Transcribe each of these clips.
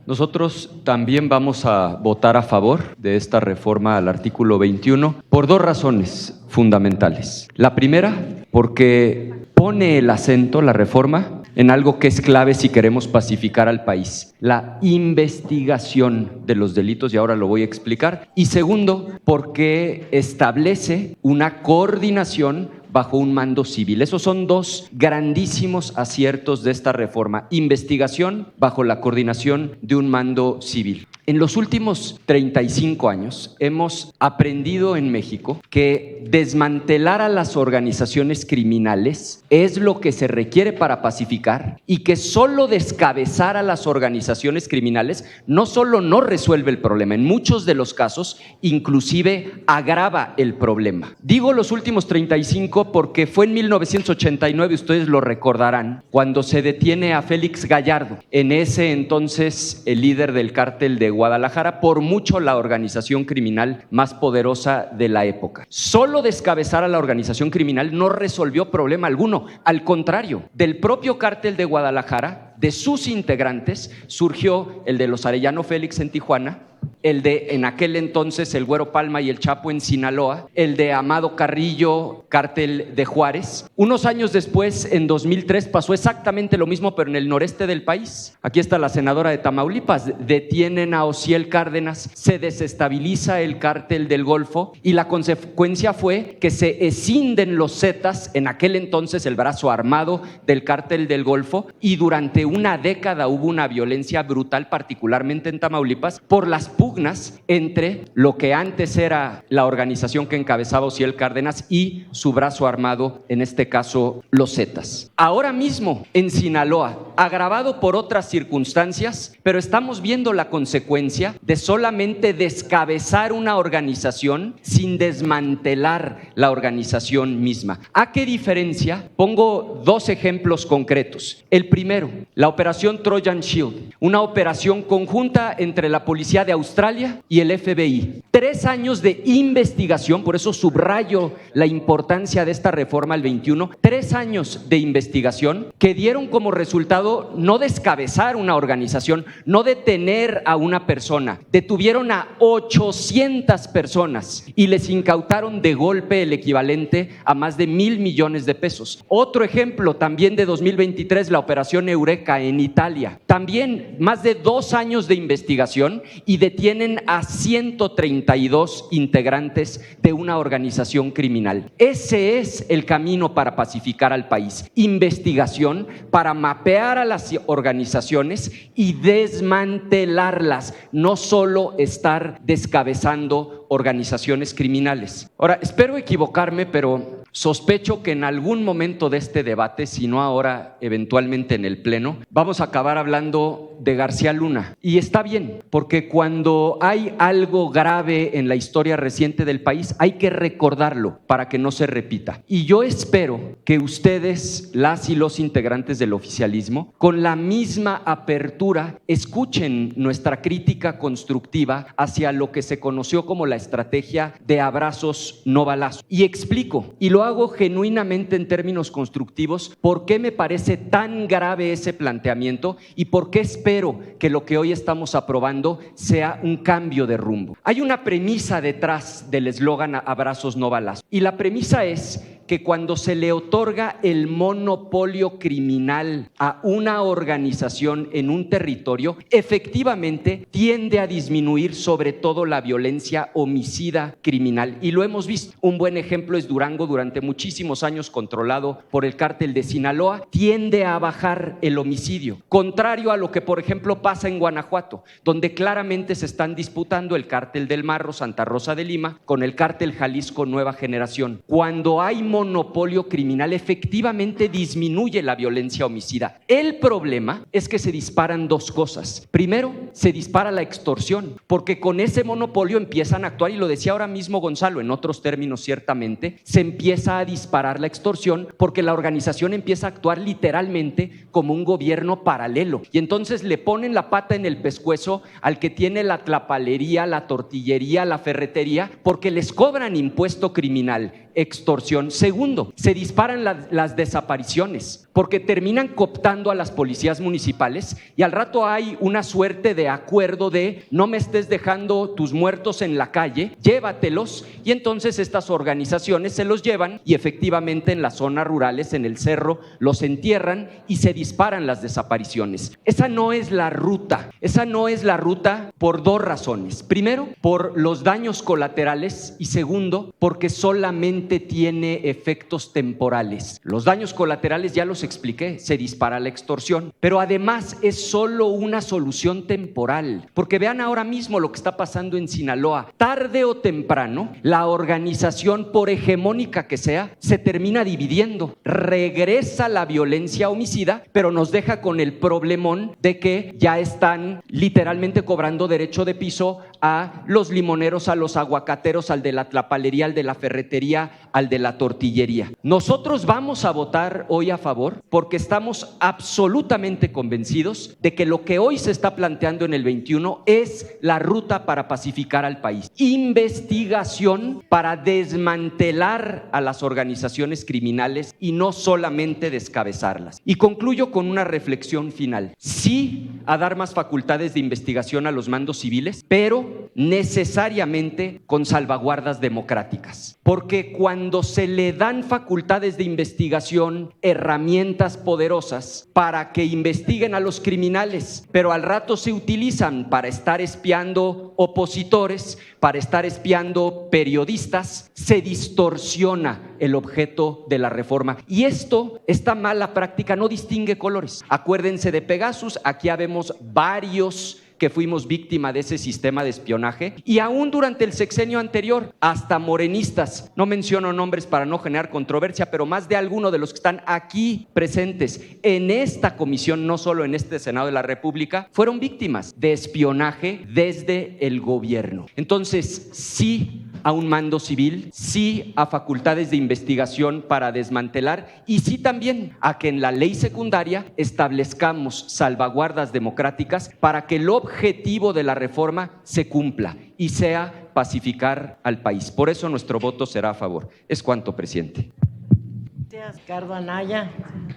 Nosotros también vamos a votar a favor de esta reforma al artículo 21 por dos razones fundamentales. La primera, porque pone el acento, la reforma, en algo que es clave si queremos pacificar al país: la investigación de los delitos, y ahora lo voy a explicar. Y segundo, porque establece una coordinación bajo un mando civil. Esos son dos grandísimos aciertos de esta reforma: investigación bajo la coordinación de un mando civil. En los últimos 35 años hemos aprendido en México que desmantelar a las organizaciones criminales es lo que se requiere para pacificar, y que solo descabezar a las organizaciones criminales no solo no resuelve el problema, en muchos de los casos inclusive agrava el problema. Digo los últimos 35 porque fue en 1989, ustedes lo recordarán, cuando se detiene a Félix Gallardo, en ese entonces el líder del cártel de Guadalajara, por mucho la organización criminal más poderosa de la época. Solo descabezar a la organización criminal no resolvió problema alguno. Al contrario, del propio cártel de Guadalajara, de sus integrantes, surgió el de los Arellano Félix en Tijuana, el de, en aquel entonces, el Güero Palma y el Chapo en Sinaloa, el de Amado Carrillo, cártel de Juárez. Unos años después, en 2003, pasó exactamente lo mismo, pero en el noreste del país. Aquí está la senadora de Tamaulipas: detienen a Osiel Cárdenas, se desestabiliza el cártel del Golfo, y la consecuencia fue que se escinden los Zetas, en aquel entonces el brazo armado del cártel del Golfo, y durante una década hubo una violencia brutal, particularmente en Tamaulipas, por las pugnas entre lo que antes era la organización que encabezaba Osiel Cárdenas y su brazo armado, en este caso los Zetas. Ahora mismo en Sinaloa, agravado por otras circunstancias, pero estamos viendo la consecuencia de solamente descabezar una organización sin desmantelar la organización misma. ¿A qué diferencia? Pongo dos ejemplos concretos. El primero, la operación Trojan Shield, una operación conjunta entre la policía de Australia y el FBI. 3 años de investigación, por eso subrayo la importancia de esta reforma al 21, 3 años de investigación que dieron como resultado no descabezar una organización, no detener a una persona, detuvieron a 800 personas y les incautaron de golpe el equivalente a más de 1,000 millones de pesos. Otro ejemplo también de 2023, la operación Eureka en Italia. También más de 2 años de investigación y detienen a 132 integrantes de una organización criminal. Ese es el camino para pacificar al país: investigación para mapear a las organizaciones y desmantelarlas, no solo estar descabezando organizaciones criminales. Ahora, espero equivocarme, pero sospecho que en algún momento de este debate, si no ahora, eventualmente en el Pleno, vamos a acabar hablando de García Luna. Y está bien, porque cuando hay algo grave en la historia reciente del país, hay que recordarlo para que no se repita. Y yo espero que ustedes, las y los integrantes del oficialismo, con la misma apertura, escuchen nuestra crítica constructiva hacia lo que se conoció como la estrategia de abrazos no balazos. Y explico, y lo hago genuinamente en términos constructivos, por qué me parece tan grave ese planteamiento y por qué espero que lo que hoy estamos aprobando sea un cambio de rumbo. Hay una premisa detrás del eslogan abrazos no balazos, y la premisa es que cuando se le otorga el monopolio criminal a una organización en un territorio, efectivamente tiende a disminuir sobre todo la violencia homicida criminal, y lo hemos visto. Un buen ejemplo es Durango, durante muchísimos años controlado por el cártel de Sinaloa, tiende a bajar el homicidio, contrario a lo que por ejemplo pasa en Guanajuato, donde claramente se están disputando el cártel del Marro, Santa Rosa de Lima, con el cártel Jalisco Nueva Generación. Cuando hay monopolio criminal, efectivamente disminuye la violencia homicida. El problema es que se disparan dos cosas. Primero, se dispara la extorsión, porque con ese monopolio empiezan a actuar, y lo decía ahora mismo Gonzalo, en otros términos ciertamente, se empieza a disparar la extorsión porque la organización empieza a actuar literalmente como un gobierno paralelo, y entonces le ponen la pata en el pescuezo al que tiene la tlapalería, la tortillería, la ferretería, porque les cobran impuesto criminal, extorsión. Segundo, se disparan las desapariciones, porque terminan cooptando a las policías municipales y al rato hay una suerte de acuerdo de no me estés dejando tus muertos en la calle, llévatelos, y entonces estas organizaciones se los llevan y efectivamente en las zonas rurales, en el cerro, los entierran y se disparan las desapariciones. Esa no es la ruta, por dos razones. Primero, por los daños colaterales y segundo, porque solamente tiene efectos temporales. Los daños colaterales ya los expliqué, se dispara la extorsión, pero además es solo una solución temporal, porque vean ahora mismo lo que está pasando en Sinaloa. Tarde o temprano, la organización, por hegemónica que sea, se termina dividiendo, regresa la violencia homicida, pero nos deja con el problemón de que ya están literalmente cobrando derecho de piso a los limoneros, a los aguacateros, al de la tlapalería, al de la ferretería, al de la tortillería. Nosotros vamos a votar hoy a favor porque estamos absolutamente convencidos de que lo que hoy se está planteando en el 21 es la ruta para pacificar al país. Investigación para desmantelar a las organizaciones criminales y no solamente descabezarlas. Y concluyo con una reflexión final. Sí, a dar más facultades de investigación a los mandos civiles, pero necesariamente con salvaguardas democráticas. Porque cuando se le dan facultades de investigación, herramientas poderosas para que investiguen a los criminales, pero al rato se utilizan para estar espiando opositores, para estar espiando periodistas, se distorsiona el objeto de la reforma. Y esta mala práctica no distingue colores. Acuérdense de Pegasus, aquí habemos varios que fuimos víctima de ese sistema de espionaje, y aún durante el sexenio anterior, hasta morenistas, no menciono nombres para no generar controversia, pero más de alguno de los que están aquí presentes en esta comisión, no solo en este Senado de la República, fueron víctimas de espionaje desde el gobierno. Entonces, sí a un mando civil, sí a facultades de investigación para desmantelar y sí también a que en la ley secundaria establezcamos salvaguardas democráticas para que el objetivo de la reforma se cumpla y sea pacificar al país. Por eso nuestro voto será a favor. Es cuanto, presidente. Gracias, Ricardo Anaya.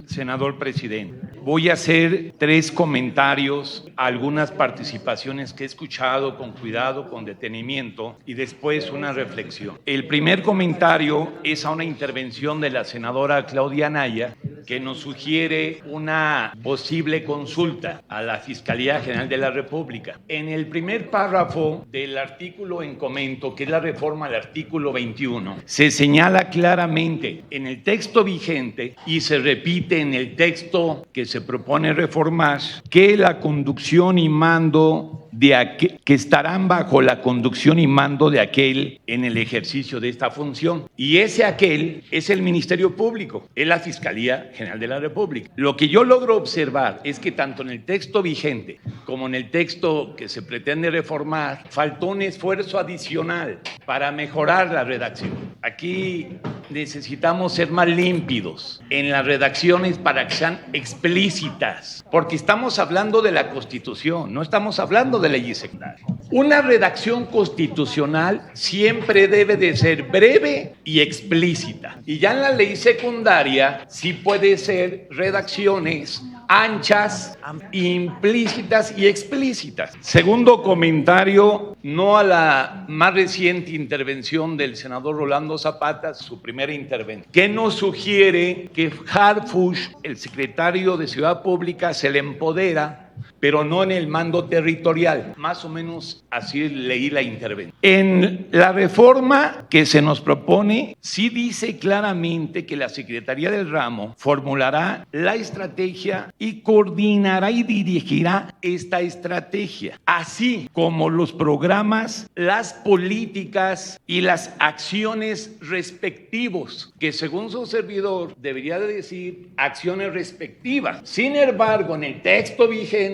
Senador presidente, voy a hacer 3 comentarios a algunas participaciones que he escuchado con cuidado, con detenimiento, y después una reflexión. El primer comentario es a una intervención de la senadora Claudia Anaya, que nos sugiere una posible consulta a la Fiscalía General de la República. En el primer párrafo del artículo en comento, que es la reforma al artículo 21, se señala claramente en el texto vigente y se repite en el texto que se propone reformar que la conducción y mando que estarán bajo la conducción y mando de aquel en el ejercicio de esta función. Y ese aquel es el Ministerio Público, es la Fiscalía General de la República. Lo que yo logro observar es que tanto en el texto vigente como en el texto que se pretende reformar, faltó un esfuerzo adicional para mejorar la redacción. Aquí necesitamos ser más límpidos en las redacciones para que sean explícitas, porque estamos hablando de la Constitución, no estamos hablando de leyes secundarias. Una redacción constitucional siempre debe de ser breve y explícita. Y ya en la ley secundaria sí puede ser redacciones anchas, implícitas y explícitas. Segundo comentario, no a la más reciente intervención del senador Rolando Zapata, su primera intervención, que nos sugiere que Harfuch, el secretario de Ciudad Pública, se le empodera, pero no en el mando territorial. Más o menos así leí la intervención. En la reforma que se nos propone, sí dice claramente que la Secretaría del Ramo formulará la estrategia y coordinará y dirigirá esta estrategia, así como los programas, las políticas y las acciones respectivos, que según su servidor debería de decir acciones respectivas. Sin embargo, en el texto vigente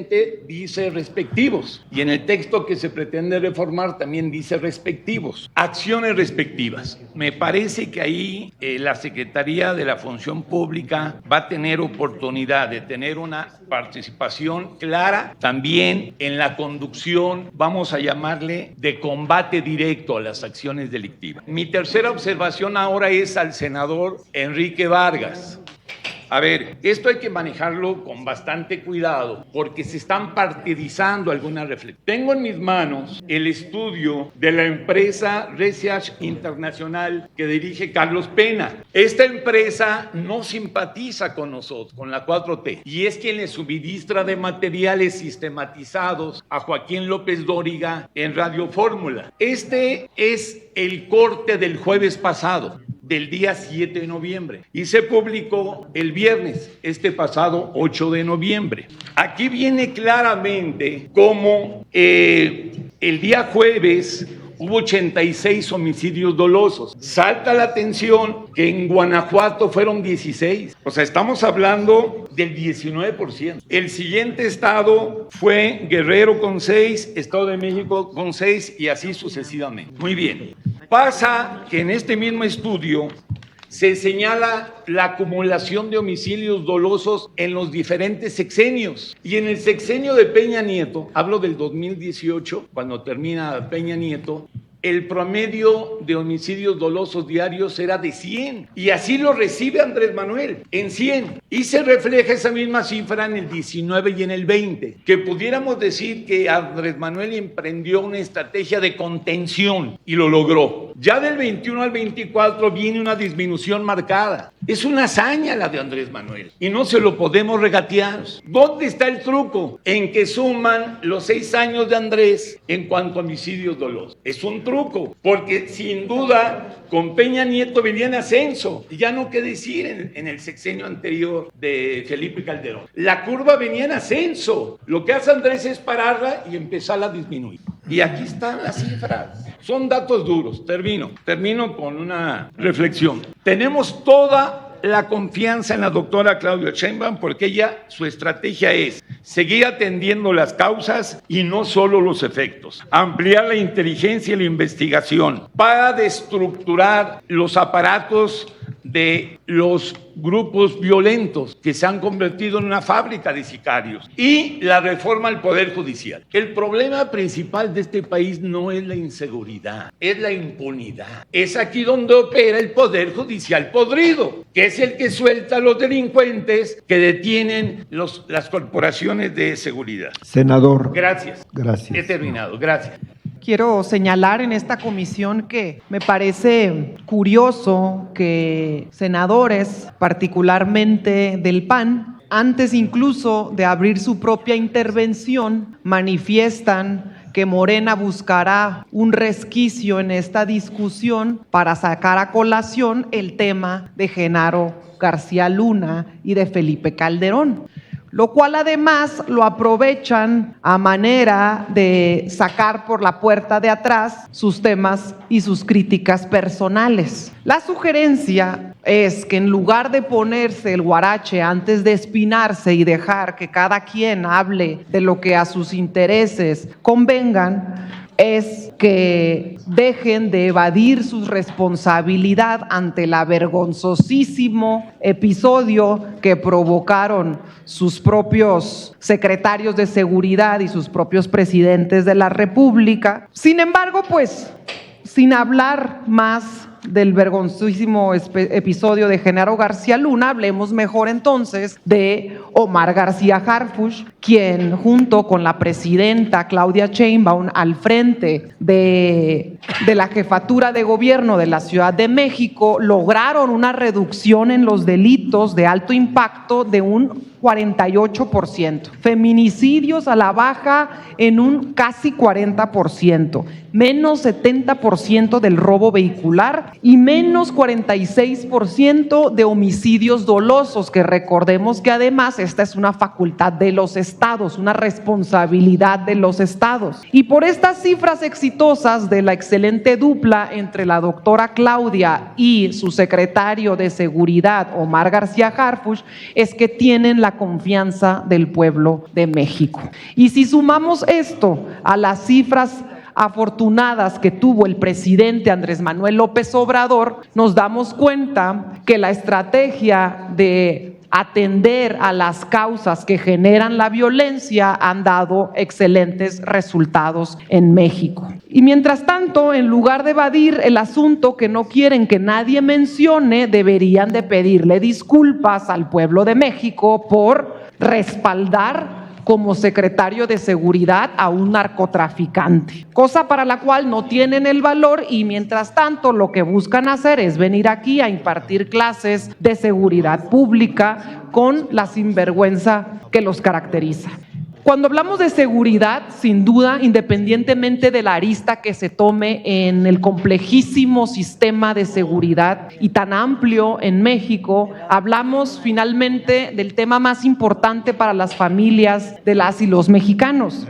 dice respectivos, y en el texto que se pretende reformar también dice respectivos, acciones respectivas. Me parece que ahí la Secretaría de la Función Pública va a tener oportunidad de tener una participación clara también en la conducción, vamos a llamarle, de combate directo a las acciones delictivas. Mi tercera observación ahora es al senador Enrique Vargas. A ver, esto hay que manejarlo con bastante cuidado porque se están partidizando algunas reflexiones. Tengo en mis manos el estudio de la empresa Research Internacional que dirige Carlos Pena. Esta empresa no simpatiza con nosotros, con la 4T, y es quien le suministra de materiales sistematizados a Joaquín López Dóriga en Radio Fórmula. Este es el corte del jueves pasado, del día 7 de noviembre, y se publicó el viernes, pasado 8 de noviembre. Aquí viene claramente cómo el día jueves hubo 86 homicidios dolosos. Salta la atención que en Guanajuato fueron 16. O sea, estamos hablando del 19%. El siguiente estado fue Guerrero con 6, Estado de México con 6 y así sucesivamente. Muy bien. Pasa que en este mismo estudio se señala la acumulación de homicidios dolosos en los diferentes sexenios. Y en el sexenio de Peña Nieto, hablo del 2018, cuando termina Peña Nieto, el promedio de homicidios dolosos diarios era de 100. Y así lo recibe Andrés Manuel, en 100. Y se refleja esa misma cifra en el 19 y en el 20. Que pudiéramos decir que Andrés Manuel emprendió una estrategia de contención y lo logró. Ya del 21 al 24 viene una disminución marcada. Es una hazaña la de Andrés Manuel y no se lo podemos regatear. ¿Dónde está el truco? En que suman los 6 años de Andrés en cuanto a homicidios dolosos. Es un truco, porque sin duda con Peña Nieto venía en ascenso, y ya no qué decir en el sexenio anterior de Felipe Calderón. La curva venía en ascenso. Lo que hace Andrés es pararla y empezarla a disminuir. Y aquí están las cifras. Son datos duros. Termino con una reflexión. Tenemos toda la confianza en la doctora Claudia Sheinbaum porque su estrategia es seguir atendiendo las causas y no solo los efectos. Ampliar la inteligencia y la investigación para destructurar los aparatos de los grupos violentos que se han convertido en una fábrica de sicarios, y la reforma al Poder Judicial. El problema principal de este país no es la inseguridad, es la impunidad. Es aquí donde opera el Poder Judicial podrido, que es el que suelta a los delincuentes que detienen las corporaciones de seguridad. Senador. Gracias. Gracias. He terminado. Gracias. Quiero señalar en esta comisión que me parece curioso que senadores, particularmente del PAN, antes incluso de abrir su propia intervención, manifiestan que Morena buscará un resquicio en esta discusión para sacar a colación el tema de Genaro García Luna y de Felipe Calderón, lo cual además lo aprovechan a manera de sacar por la puerta de atrás sus temas y sus críticas personales. La sugerencia es que en lugar de ponerse el huarache antes de espinarse y dejar que cada quien hable de lo que a sus intereses convengan, es que dejen de evadir su responsabilidad ante el vergonzosísimo episodio que provocaron sus propios secretarios de seguridad y sus propios presidentes de la República. Sin embargo, pues, sin hablar más del vergonzosísimo episodio de Genaro García Luna, hablemos mejor entonces de Omar García Harfuch, quien junto con la presidenta Claudia Sheinbaum al frente de la jefatura de gobierno de la Ciudad de México lograron una reducción en los delitos de alto impacto de un 48%, feminicidios a la baja en un casi 40%, menos 70% del robo vehicular y menos 46% de homicidios dolosos, que recordemos que además esta es una facultad de los estados, una responsabilidad de los estados. Y por estas cifras exitosas de la excelente dupla entre la doctora Claudia y su secretario de Seguridad, Omar García Harfuch, es que tienen la confianza del pueblo de México. Y si sumamos esto a las cifras afortunadas que tuvo el presidente Andrés Manuel López Obrador, nos damos cuenta que la estrategia de atender a las causas que generan la violencia han dado excelentes resultados en México. Y mientras tanto, en lugar de evadir el asunto que no quieren que nadie mencione, deberían de pedirle disculpas al pueblo de México por respaldar como secretario de Seguridad a un narcotraficante, cosa para la cual no tienen el valor, y mientras tanto lo que buscan hacer es venir aquí a impartir clases de seguridad pública con la sinvergüenza que los caracteriza. Cuando hablamos de seguridad, sin duda, independientemente de la arista que se tome en el complejísimo sistema de seguridad y tan amplio en México, hablamos finalmente del tema más importante para las familias de las y los mexicanos.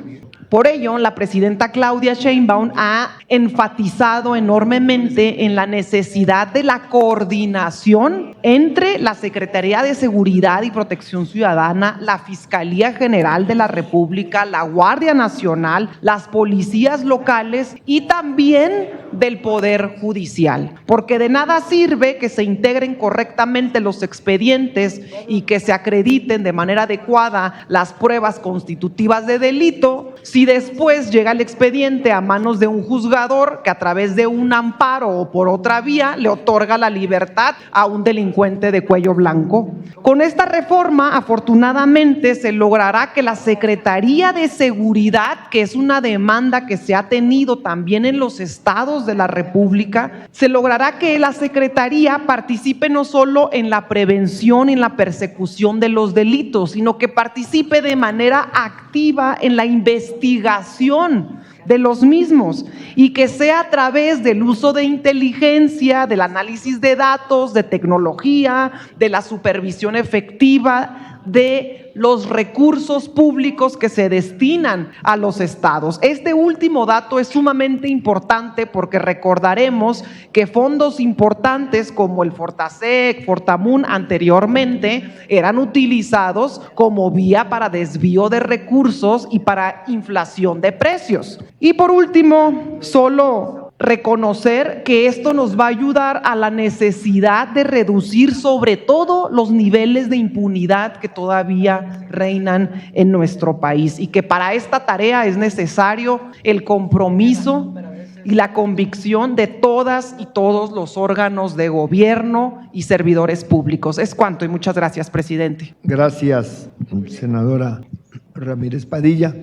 Por ello, la presidenta Claudia Sheinbaum ha enfatizado enormemente en la necesidad de la coordinación entre la Secretaría de Seguridad y Protección Ciudadana, la Fiscalía General de la República, la Guardia Nacional, las policías locales y también del Poder Judicial. Porque de nada sirve que se integren correctamente los expedientes y que se acrediten de manera adecuada las pruebas constitutivas de delito si después llega el expediente a manos de un juzgador que a través de un amparo o por otra vía le otorga la libertad a un delincuente de cuello blanco. Con esta reforma, afortunadamente, se logrará que la Secretaría de Seguridad, que es una demanda que se ha tenido también en los estados de la República, se logrará que la Secretaría participe no solo en la prevención y en la persecución de los delitos, sino que participe de manera activa en la investigación de los mismos, y que sea a través del uso de inteligencia, del análisis de datos, de tecnología, de la supervisión efectiva de los recursos públicos que se destinan a los estados. Este último dato es sumamente importante porque recordaremos que fondos importantes como el Fortasec, Fortamun anteriormente eran utilizados como vía para desvío de recursos y para inflación de precios. Y por último, solo reconocer que esto nos va a ayudar a la necesidad de reducir sobre todo los niveles de impunidad que todavía reinan en nuestro país, y que para esta tarea es necesario el compromiso y la convicción de todas y todos los órganos de gobierno y servidores públicos. Es cuanto, y muchas gracias, presidente. Gracias, senadora Ramírez Padilla.